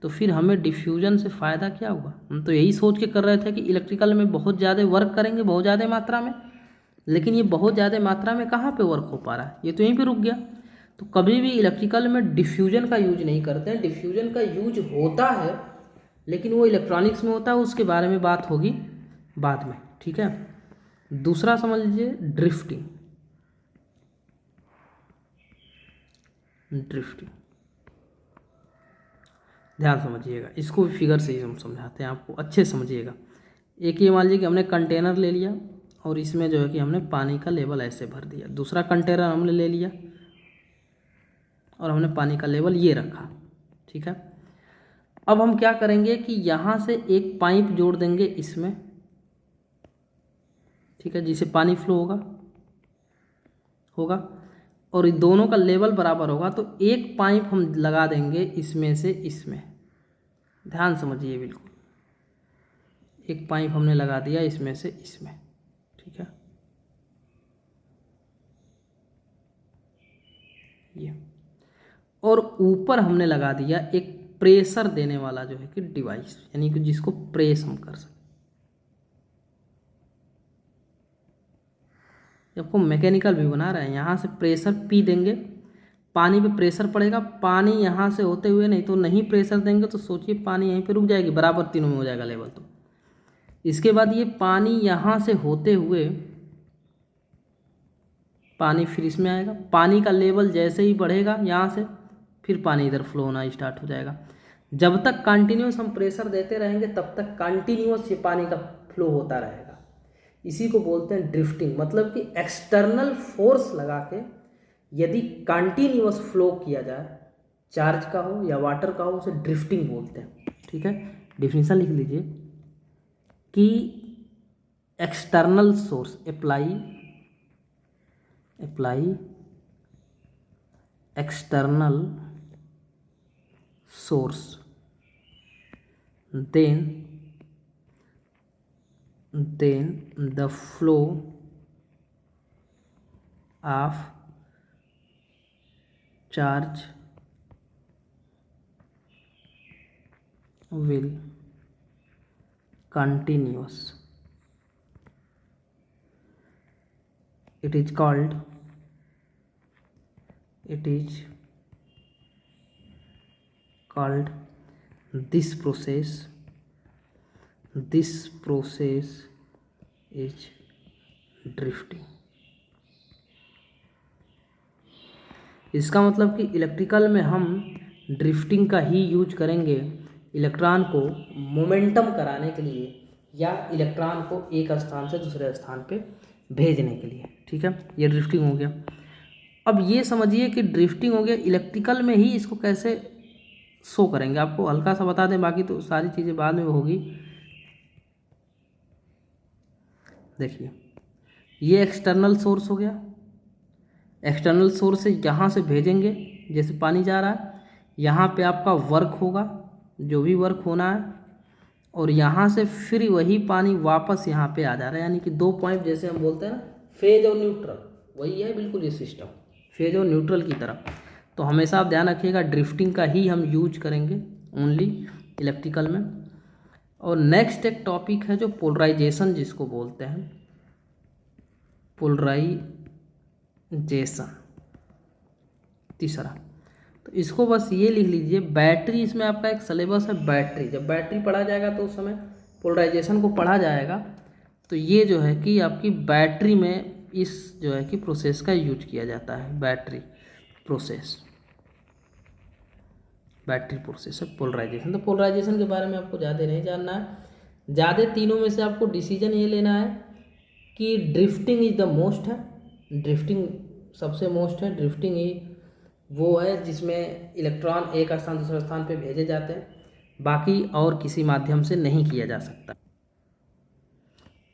तो फिर हमें डिफ्यूजन से फ़ायदा क्या हुआ। हम तो यही सोच के कर रहे थे कि इलेक्ट्रिकल में बहुत ज़्यादा वर्क करेंगे, बहुत ज़्यादा मात्रा में, लेकिन ये बहुत ज़्यादा मात्रा में कहाँ पे वर्क हो पा रहा है, ये तो यहीं पे रुक गया। तो कभी भी इलेक्ट्रिकल में डिफ्यूजन का यूज नहीं करते हैं, डिफ्यूजन का यूज होता है लेकिन वो इलेक्ट्रॉनिक्स में होता है, उसके बारे में बात होगी बाद में, ठीक है। दूसरा समझ लीजिए ड्रिफ्टिंग। ड्रिफ्टिंग ध्यान समझिएगा, इसको भी फिगर से ही हम समझाते हैं आपको, अच्छे से समझिएगा। एक ये मान लीजिए कि हमने कंटेनर ले लिया और इसमें जो है कि हमने पानी का लेवल ऐसे भर दिया, दूसरा कंटेनर हमने ले लिया और हमने पानी का लेवल ये रखा, ठीक है। अब हम क्या करेंगे कि यहाँ से एक पाइप जोड़ देंगे इसमें, ठीक है, जिससे पानी फ्लो होगा और इन दोनों का लेवल बराबर होगा, तो एक पाइप हम लगा देंगे इसमें से इसमें, ध्यान समझिए बिल्कुल, एक पाइप हमने लगा दिया इसमें से इसमें, ठीक है, ये। और ऊपर हमने लगा दिया एक प्रेशर देने वाला जो है कि डिवाइस, यानी कि जिसको प्रेस हम कर सकते, आपको मैकेनिकल भी बना रहे हैं। यहाँ से प्रेशर पी देंगे, पानी पे प्रेशर पड़ेगा, पानी यहाँ से होते हुए, नहीं तो नहीं प्रेशर देंगे तो सोचिए पानी यहीं पे रुक जाएगी, बराबर तीनों में हो जाएगा लेवल। तो इसके बाद ये पानी यहाँ से होते हुए पानी फिर इसमें आएगा, पानी का लेवल जैसे ही बढ़ेगा यहाँ से, फिर पानी इधर फ्लो होना स्टार्ट हो जाएगा। जब तक कंटिन्यूस हम प्रेशर देते रहेंगे तब तक कंटिन्यूस ये पानी का फ्लो होता रहेगा। इसी को बोलते हैं ड्रिफ्टिंग, मतलब कि एक्सटर्नल फोर्स लगा के यदि कंटिन्यूस फ्लो किया जाए, चार्ज का हो या वाटर का हो, उसे ड्रिफ्टिंग बोलते हैं, ठीक है। डिफिनीशन लिख लीजिए कि external source apply external source, then the flow of charge will continuous. It is called this process is drifting. इसका मतलब कि इलेक्ट्रिकल में हम ड्रिफ्टिंग का ही यूज करेंगे इलेक्ट्रॉन को मोमेंटम कराने के लिए या इलेक्ट्रॉन को एक स्थान से दूसरे स्थान पे भेजने के लिए, ठीक है। ये ड्रिफ्टिंग हो गया। अब ये समझिए कि ड्रिफ्टिंग हो गया, इलेक्ट्रिकल में ही इसको कैसे शो करेंगे, आपको हल्का सा बता दें, बाकी तो सारी चीज़ें बाद में होगी। देखिए ये एक्सटर्नल सोर्स हो गया, एक्सटर्नल सोर्स से यहाँ से भेजेंगे, जैसे पानी जा रहा है, यहाँ पे आपका वर्क होगा, जो भी वर्क होना है, और यहाँ से फिर वही पानी वापस यहाँ पे आ जा रहा है, यानी कि दो पॉइंट, जैसे हम बोलते हैं ना फेज और न्यूट्रल, वही है बिल्कुल ये सिस्टम, फेज और न्यूट्रल की तरह। तो हमेशा आप ध्यान रखिएगा ड्रिफ्टिंग का ही हम यूज करेंगे ओनली इलेक्ट्रिकल में। और नेक्स्ट एक टॉपिक है जो पोलराइजेशन जिसको बोलते हैं, पोलराइजेशन तीसरा। तो इसको बस ये लिख लीजिए, बैटरी, इसमें आपका एक सिलेबस है बैटरी, जब बैटरी पढ़ा जाएगा तो उस समय पोलराइजेशन को पढ़ा जाएगा। तो ये जो है कि आपकी बैटरी में इस जो है कि प्रोसेस का यूज किया जाता है, बैटरी प्रोसेस है पोलराइजेशन। तो पोलराइजेशन के बारे में आपको ज़्यादा नहीं जानना है, ज़्यादा तीनों में से आपको डिसीजन ये लेना है कि ड्रिफ्टिंग इज़ द मोस्ट है, ड्रिफ्टिंग सबसे मोस्ट है, ड्रिफ्टिंग ही वो है जिसमें इलेक्ट्रॉन एक स्थान दूसरे स्थान पे भेजे जाते हैं, बाकी और किसी माध्यम से नहीं किया जा सकता।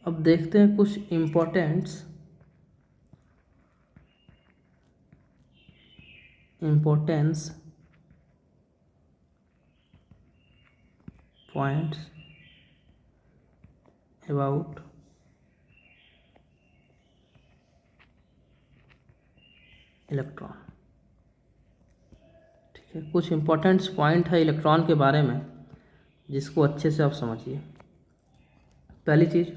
अब देखते हैं कुछ इम्पोर्टेंट्स पॉइंट्स अबाउट इलेक्ट्रॉन। ठीक है, कुछ इंपॉर्टेंट्स पॉइंट है इलेक्ट्रॉन के बारे में जिसको अच्छे से आप समझिए। पहली चीज़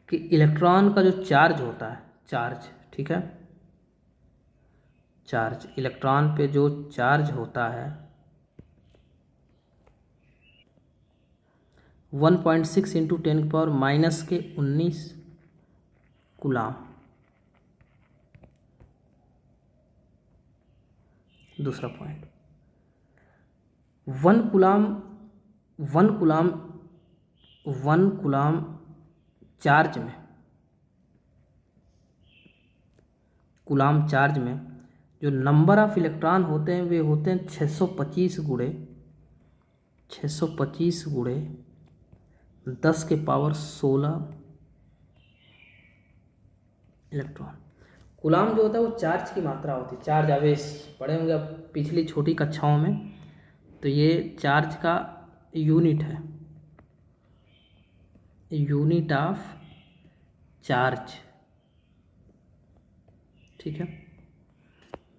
कि इलेक्ट्रॉन का जो चार्ज होता है, चार्ज, ठीक है, चार्ज, इलेक्ट्रॉन पे जो चार्ज होता है 1.6 इंटू 10⁻⁻⁻19 कूलाम। दूसरा point, one coulomb one coulomb one coulomb charge में, कूलाम चार्ज में जो नंबर ऑफ इलेक्ट्रॉन होते हैं वे होते हैं 625 गुणे 10⁻16 इलेक्ट्रॉन। कूलाम जो होता है वो चार्ज की मात्रा होती है, चार्ज आवेश, पढ़े होंगे आप पिछली छोटी कक्षाओं में। तो ये चार्ज का यूनिट है, यूनिट ऑफ चार्ज। ठीक है,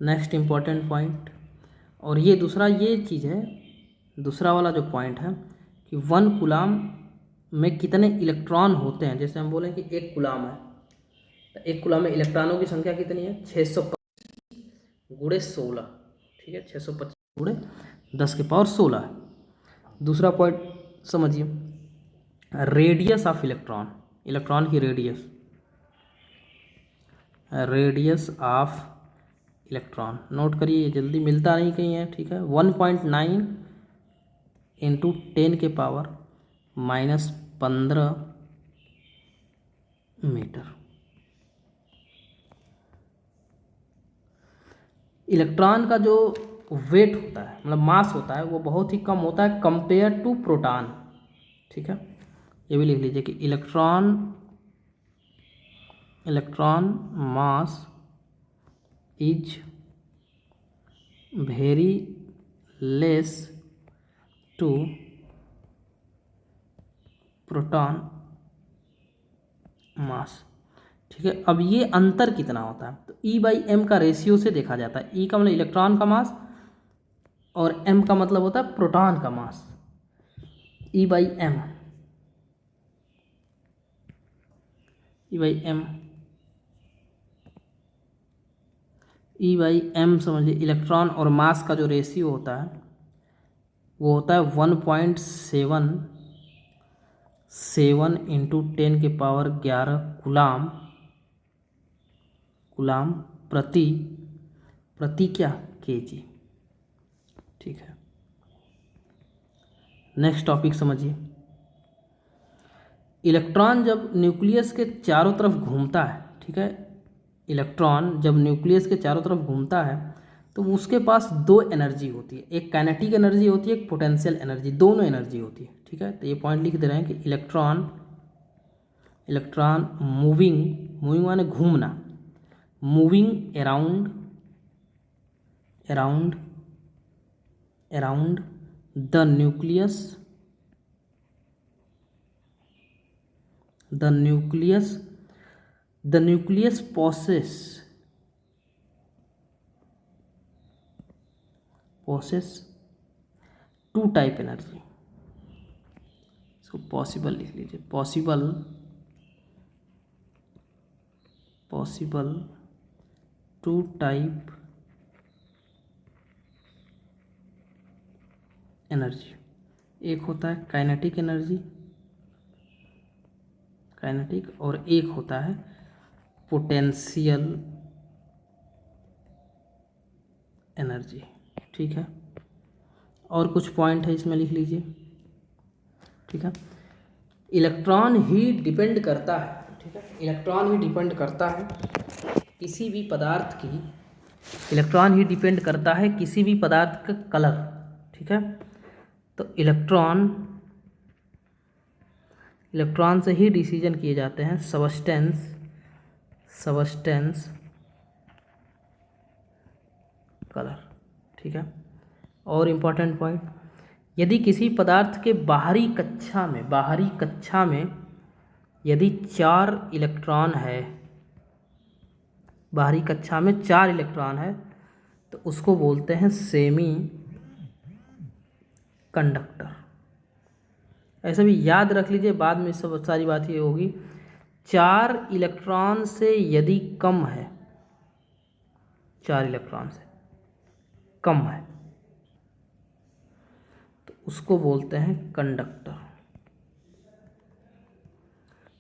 नेक्स्ट इम्पॉर्टेंट पॉइंट, और ये दूसरा ये चीज़ है, दूसरा वाला जो पॉइंट है कि वन कूलाम में कितने इलेक्ट्रॉन होते हैं। जैसे हम बोलें कि एक कूलाम है, तो एक कूलाम में इलेक्ट्रॉनों की संख्या कितनी है, 625 × 16। ठीक है, 625 × 10⁻16 है। दूसरा पॉइंट समझिए, रेडियस ऑफ इलेक्ट्रॉन, इलेक्ट्रॉन की radius, radius of electron note करिए, ये जल्दी मिलता नहीं कहीं है। ठीक है, 1.9 इंटू 10⁻⁻15 मीटर। इलेक्ट्रॉन का जो वेट होता है, मतलब मास होता है, वो बहुत ही कम होता है कंपेयर टू प्रोटॉन। ठीक है, ये भी लिख लीजिए कि electron mass is very less to proton mass. ठीक है, अब ये अंतर कितना होता है, तो E/m का रेशियो से देखा जाता है। E का मतलब इलेक्ट्रॉन का मास और m का मतलब होता है प्रोटॉन का मास। E/m, E/m समझिए, इलेक्ट्रॉन और मास का जो रेशियो होता है वो होता है 1.77 इंटू 10⁻11 कूलाम प्रति क्या, kg। ठीक है, नेक्स्ट टॉपिक समझिए, इलेक्ट्रॉन जब न्यूक्लियस के चारों तरफ घूमता है, ठीक है, इलेक्ट्रॉन जब न्यूक्लियस के चारों तरफ घूमता है तो उसके पास दो एनर्जी होती है, एक काइनेटिक एनर्जी होती है, एक पोटेंशियल एनर्जी, दोनों एनर्जी होती है। ठीक है, तो ये पॉइंट लिख दे रहे हैं कि इलेक्ट्रॉन मूविंग माने घूमना, moving around the nucleus possess two type energy. इसको पॉसिबल लिख लीजिए, पॉसिबल टू टाइप एनर्जी। एक होता है काइनेटिक एनर्जी, और एक होता है पोटेंशियल एनर्जी। ठीक है, और कुछ पॉइंट है इसमें लिख लीजिए। ठीक है, इलेक्ट्रॉन ही डिपेंड करता है, ठीक है, इलेक्ट्रॉन ही डिपेंड करता है किसी भी पदार्थ की, इलेक्ट्रॉन ही डिपेंड करता है किसी भी पदार्थ का कलर। ठीक है, तो इलेक्ट्रॉन से ही डिसीजन किए जाते हैं सबस्टेंस कलर। ठीक है, और इम्पॉर्टेंट पॉइंट, यदि किसी पदार्थ के बाहरी कक्षा में यदि 4 इलेक्ट्रॉन है, बाहरी कक्षा में 4 इलेक्ट्रॉन है, तो उसको बोलते हैं सेमी कंडक्टर। ऐसा भी याद रख लीजिए, बाद में सब सारी बात ये होगी। 4 इलेक्ट्रॉन से यदि कम है, 4 इलेक्ट्रॉन से कम है, तो उसको बोलते हैं कंडक्टर।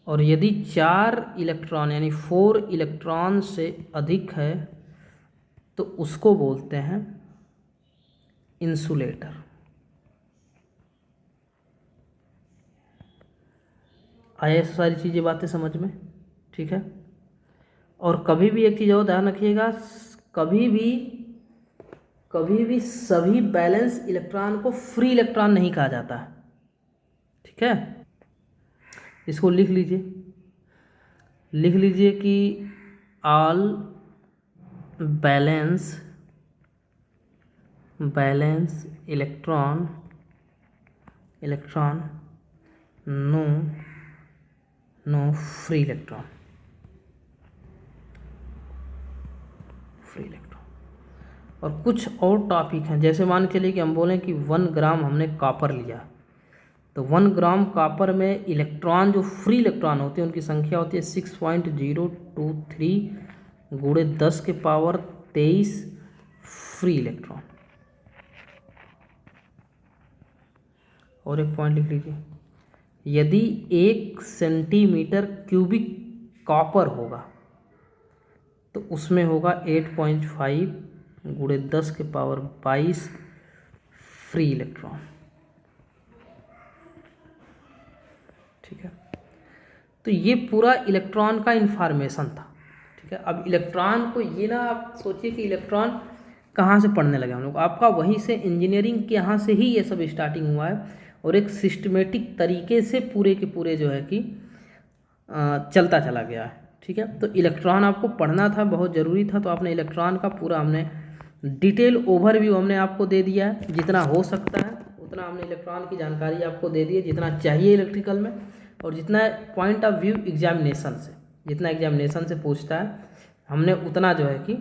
और यदि 4 इलेक्ट्रॉन यानी 4 इलेक्ट्रॉन से अधिक है, तो उसको बोलते हैं इंसुलेटर। आया सारी चीज़ें बातें समझ में? ठीक है। और कभी भी एक चीज़ और ध्यान रखिएगा, कभी भी सभी बैलेंस इलेक्ट्रॉन को फ्री इलेक्ट्रॉन नहीं कहा जाता है। ठीक है, इसको लिख लीजिए कि all valence electron no free electron. और कुछ और टॉपिक हैं, जैसे मान के चलिए कि हम बोलें कि 1 ग्राम हमने कॉपर लिया, तो 1 ग्राम कॉपर में इलेक्ट्रॉन जो फ्री इलेक्ट्रॉन होते हैं उनकी संख्या होती है 6.023 गुणे 10 के पावर 23 फ्री इलेक्ट्रॉन। और एक पॉइंट लिख लीजिए, यदि 1 सेंटीमीटर क्यूबिक कॉपर होगा तो उसमें होगा 8.5 गुणे 10 के पावर 22 फ्री इलेक्ट्रॉन। ठीक है, तो ये पूरा इलेक्ट्रॉन का इन्फॉर्मेशन था। ठीक है, अब इलेक्ट्रॉन को ये ना आप सोचिए कि इलेक्ट्रॉन कहाँ से पढ़ने लगे हम लोग, आपका वहीं से इंजीनियरिंग के यहाँ से ही ये सब स्टार्टिंग हुआ है, और एक सिस्टमेटिक तरीके से पूरे के पूरे जो है कि चलता चला गया है। ठीक है, तो इलेक्ट्रॉन आपको पढ़ना था, बहुत ज़रूरी था, तो आपने इलेक्ट्रॉन का पूरा हमने डिटेल ओवरव्यू हमने आपको दे दिया है, जितना हो सकता है उतना हमने इलेक्ट्रॉन की जानकारी आपको दे दी है, जितना चाहिए इलेक्ट्रिकल में, और जितना पॉइंट ऑफ व्यू एग्जामिनेशन से, जितना एग्जामिनेशन से पूछता है हमने उतना जो है कि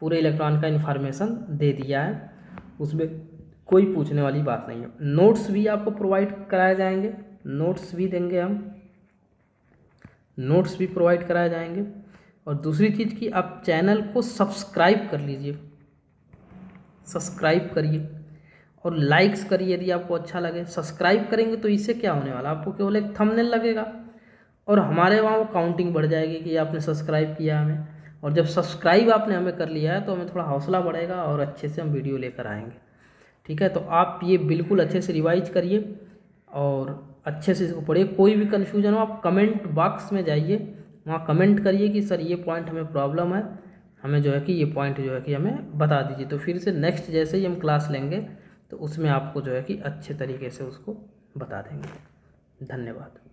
पूरे इलेक्ट्रॉन का इन्फॉर्मेशन दे दिया है, उसमें कोई पूछने वाली बात नहीं है। नोट्स भी आपको प्रोवाइड कराए जाएंगे, नोट्स भी देंगे हम, नोट्स भी प्रोवाइड कराए जाएंगे। और दूसरी चीज़ कि आप चैनल को सब्सक्राइब कर लीजिए, सब्सक्राइब करिए और लाइक्स करिए यदि आपको अच्छा लगे। सब्सक्राइब करेंगे तो इससे क्या होने वाला, आपको केवल एक थंबनेल लगेगा और हमारे वहाँ वो काउंटिंग बढ़ जाएगी कि आपने सब्सक्राइब किया हमें, और जब सब्सक्राइब आपने हमें कर लिया है तो हमें थोड़ा हौसला बढ़ेगा और अच्छे से हम वीडियो लेकर आएंगे। ठीक है, तो आप ये बिल्कुल अच्छे से रिवाइज करिए और अच्छे से इसको पढ़िए। कोई भी कन्फ्यूजन हो आप कमेंट बॉक्स में जाइए, वहाँ कमेंट करिए कि सर ये पॉइंट हमें प्रॉब्लम है, हमें जो है कि ये पॉइंट जो है कि हमें बता दीजिए। तो फिर से नेक्स्ट जैसे ही हम क्लास लेंगे तो उसमें आपको जो है कि अच्छे तरीके से उसको बता देंगे। धन्यवाद।